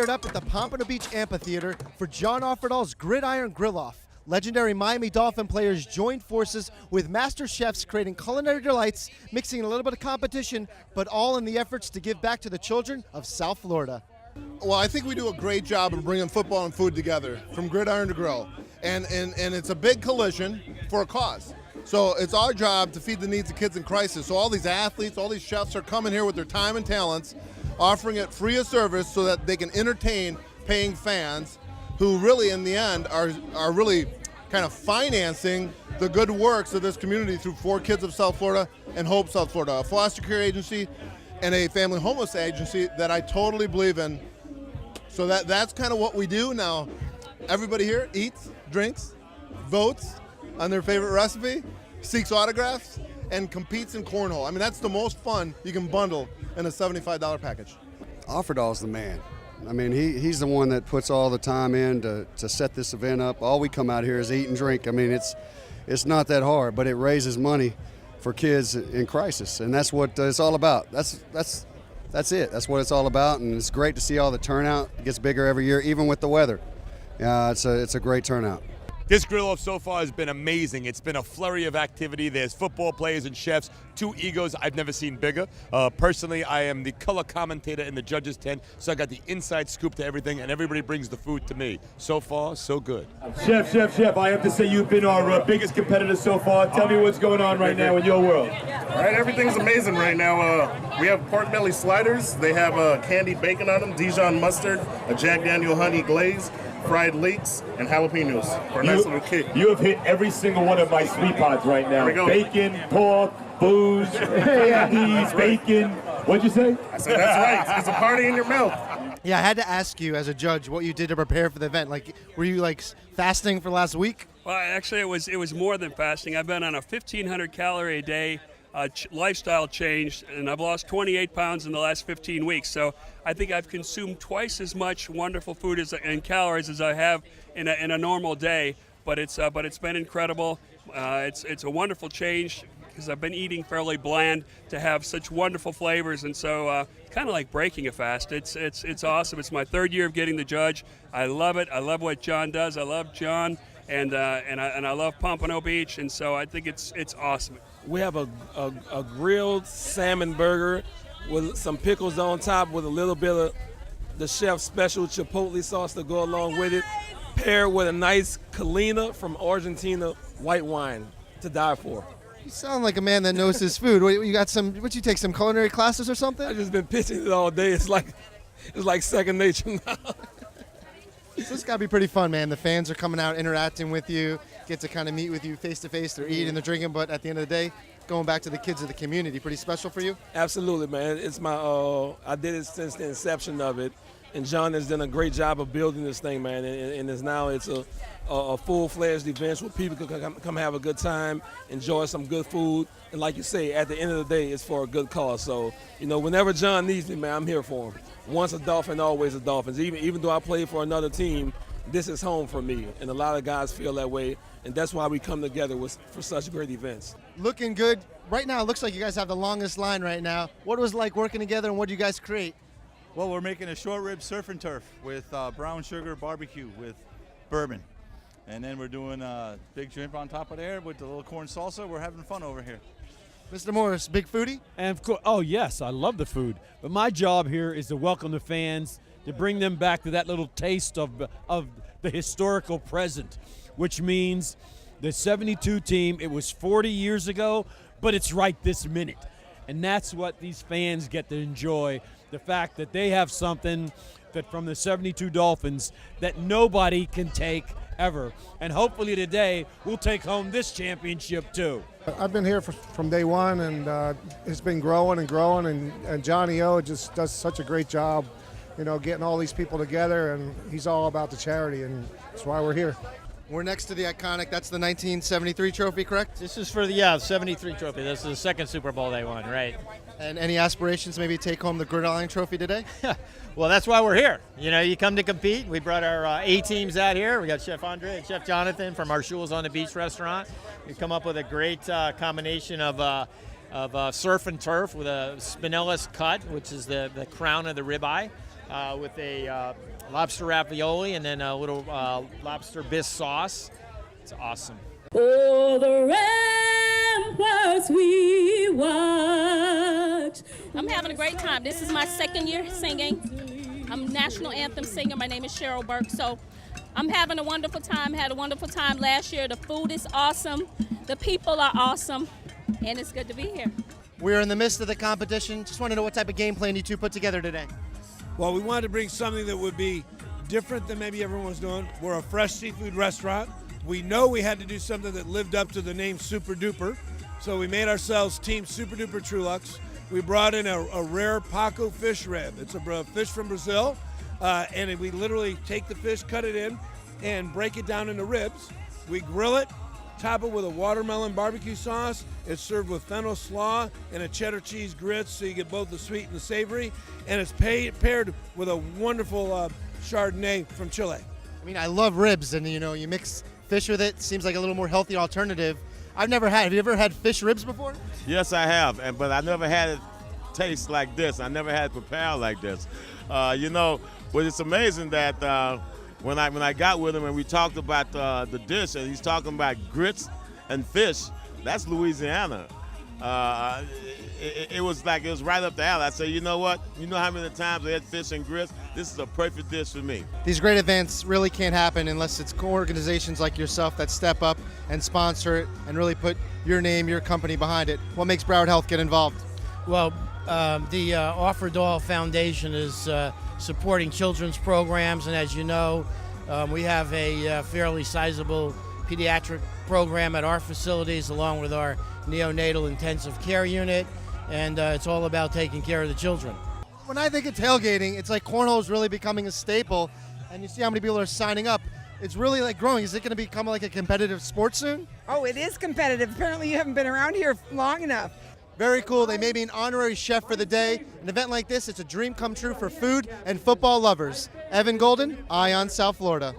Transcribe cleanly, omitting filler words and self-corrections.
fired up at the Pompano Beach Amphitheater for John Offerdahl's Gridiron Gril-Off. Legendary Miami Dolphin players joined forces with master chefs creating culinary delights, mixing a little bit of competition, but all in the efforts to give back to the children of South Florida. Well, I think we do a great job of bringing football and food together, from gridiron to grill. And it's a big collision for a cause. So it's our job to feed the needs of kids in crisis. So all these athletes, all these chefs are coming here with their time and talents, offering it free of service so that they can entertain paying fans who really, in the end, are really kind of financing the good works of this community through 4 Kids of South Florida and Hope South Florida, a foster care agency and a family homeless agency that I totally believe in. So that's kind of what we do now. Everybody here eats, drinks, votes on their favorite recipe, seeks autographs, and competes in cornhole. I mean, that's the most fun you can bundle in a $75 package. Offerdahl's the man. I mean, he's the one that puts all the time in to set this event up. All we come out here is eat and drink. I mean, it's not that hard, but it raises money for kids in crisis, and that's what it's all about. That's it. That's what it's all about, and it's great to see all the turnout. It gets bigger every year, even with the weather. It's a great turnout. This Grill-Off so far has been amazing. It's been a flurry of activity. There's football players and chefs, 2 egos I've never seen bigger. Personally, I am the color commentator in the judges' tent, so I got the inside scoop to everything, and everybody brings the food to me. So far, so good. Chef, I have to say you've been our biggest competitor so far. Tell me what's going on right now in your world. All right, everything's amazing right now. We have pork belly sliders. They have candied bacon on them, Dijon mustard, a Jack Daniel honey glaze, fried leeks, and jalapenos for a nice little kick. You have hit every single one of my sweet pots right now. There we go. Bacon, pork, booze, candies, bacon. What'd you say? I said that's right. It's a party in your mouth. Yeah, I had to ask you as a judge what you did to prepare for the event. Like, were you like fasting for last week? Well, actually, it was more than fasting. I've been on a 1,500 calorie a day lifestyle change, and I've lost 28 pounds in the last 15 weeks. So I think I've consumed twice as much wonderful food and calories as I have in a normal day. But it's been incredible. It's a wonderful change because I've been eating fairly bland to have such wonderful flavors, and so kind of like breaking a fast. It's awesome. It's my 3rd year of getting the judge. I love it. I love what John does. I love John, and I love Pompano Beach, and so I think it's awesome. We have a grilled salmon burger with some pickles on top with a little bit of the chef's special chipotle sauce to go along with it, paired with a nice Colina from Argentina white wine to die for. You sound like a man that knows his food. You got some? Would you take some culinary classes or something? I've just been pitching it all day. It's like second nature now. So it's got to be pretty fun, man. The fans are coming out, interacting with you, get to kind of meet with you face to face. They're eating, they're drinking, but at the end of the day, going back to the kids of the community. Pretty special for you? Absolutely, man. It's my I did it since the inception of it, and John has done a great job of building this thing, man. And it's a full-fledged event where people can come have a good time, enjoy some good food, and like you say, at the end of the day, it's for a good cause. So, whenever John needs me, man, I'm here for him. Once a Dolphin, always a Dolphins. Even though I play for another team, this is home for me, and a lot of guys feel that way, and that's why we come together for such great events. Looking good. Right now, it looks like you guys have the longest line right now. What was it like working together, and what do you guys create? Well, we're making a short rib surf and turf with brown sugar barbecue with bourbon. And then we're doing a big shrimp on top of there with the little corn salsa. We're having fun over here. Mr. Morris, big foodie? And of course, oh yes, I love the food. But my job here is to welcome the fans, to bring them back to that little taste of the historical present, which means the 72 team, it was 40 years ago, but it's right this minute. And that's what these fans get to enjoy, the fact that they have something that from the 72 Dolphins that nobody can take ever. And hopefully today we'll take home this championship too. I've been here from day one, and it's been growing and growing, and Johnny O just does such a great job, getting all these people together, and he's all about the charity, and that's why we're here. We're next to the iconic, that's the 1973 trophy, correct? This is for the 73 trophy. This is the second Super Bowl they won, right? And any aspirations maybe take home the Gridiron trophy today? Well, that's why we're here. You come to compete. We brought our A teams out here. We got Chef Andre and Chef Jonathan from our Shules on the Beach restaurant. We come up with a great combination of surf and turf with a Spinellis cut, which is the crown of the ribeye. with a lobster ravioli and then a little lobster bisque sauce. It's awesome. Oh, the ramparts we watch. I'm having a great time. This is my second year singing. I'm a national anthem singer. My name is Cheryl Burke. So I'm having a wonderful time. Had a wonderful time last year. The food is awesome. The people are awesome. And it's good to be here. We're in the midst of the competition. Just want to know what type of game plan you two put together today. Well, we wanted to bring something that would be different than maybe everyone was doing. We're a fresh seafood restaurant. We know we had to do something that lived up to the name Super Duper. So we made ourselves Team Super Duper Trulux. We brought in a rare Paco fish rib. It's a fish from Brazil. And we literally take the fish, cut it in, and break it down into ribs. We grill it, top it with a watermelon barbecue sauce. It's served with fennel slaw and a cheddar cheese grits, so you get both the sweet and the savory. And it's paired with a wonderful Chardonnay from Chile. I mean, I love ribs, and you mix fish with it. Seems like a little more healthy alternative. Have you ever had fish ribs before? Yes, I have, but I never had it taste like this. I never had it prepared like this. But it's amazing that when I got with him and we talked about the dish, and he's talking about grits and fish, that's Louisiana. It was right up the alley. I said, you know what? You know how many times I had fish and grits? This is a perfect dish for me. These great events really can't happen unless it's organizations like yourself that step up and sponsor it and really put your name, your company behind it. What makes Broward Health get involved? Well, the Offerdahl Foundation is supporting children's programs, and as you know, we have a fairly sizable pediatric program at our facilities along with our neonatal intensive care unit, and it's all about taking care of the children. When I think of tailgating, it's like cornhole is really becoming a staple, and you see how many people are signing up. It's really growing. Is it going to become like a competitive sport soon? Oh, it is competitive. Apparently you haven't been around here long enough. Very cool. They made me an honorary chef for the day. An event like this, it's a dream come true for food and football lovers. Evan Golden, Eye on South Florida.